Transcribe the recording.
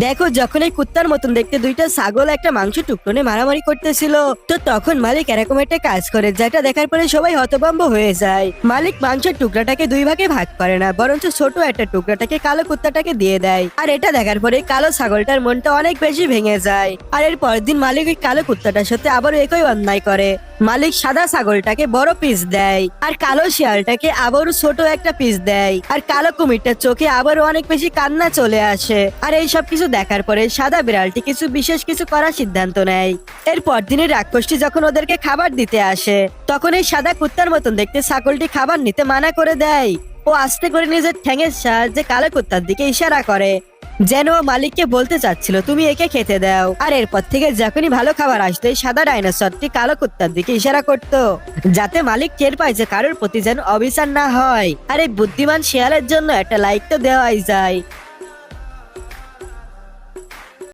দেখো, যখন এই কুত্তার মতন দেখতে দুইটা ছাগল একটা মাংস টুকরো নিয়ে মারামারি করতেছিল, তো তখন মালিক এরকম একটা কাজ করে যেটা দেখার পরে সবাই হতভম্ব হয়ে যায়। মালিক মাংসের টুকরাটাকে দুই ভাগে ভাগ করে না, বরঞ্চ ছোট একটা টুকরাটাকে কালো কুত্তাটাকে দিয়ে দেয়। আর এটা দেখার পরে কালো ছাগলটার মনটা অনেক বেশি ভেঙে যায়। আর এর পরের দিন মালিক ওই কালো কুত্তাটার সাথে আবারও একই অন্যায় করে। মালিক সাদা ছাগলটাকে বড় পিস দেয়, আর কালো শিয়ালটাকে আবারও ছোট একটা পিস দেয়। আর কালো কুমিরটার চোখে আবারও অনেক বেশি কান্না চলে আসে। আর এই সব কিছু দেখার পরে সাদা বিড়ালটি কিছু করার সিদ্ধান্ত নেয়। এরপর দিনের রাক্ষসটি যখন ওদেরকে খাবার দিতে আসে, তখন এই সাদা কুত্তার মতন দেখতে ছাগলটি খাবার নিতে মানা করে দেয়। ও আস্তে করে নিজের ঠ্যাঙের সাহায্যে কালো কুত্তার দিকে ইশারা করে, যেন ও মালিককে বলতে চাচ্ছিল তুমি একে খেতে দাও। আর এরপর থেকে যখনই ভালো খাবার আসতো, এই সাদা ডাইনোসরটি কালো কুত্তার দিকে ইশারা করত, যাতে মালিক টের পায় যে কারোর প্রতি যেন অবিচার না হয়। আর এই বুদ্ধিমান শিয়ালের জন্য একটা লাইক তো দেওয়াই যায়।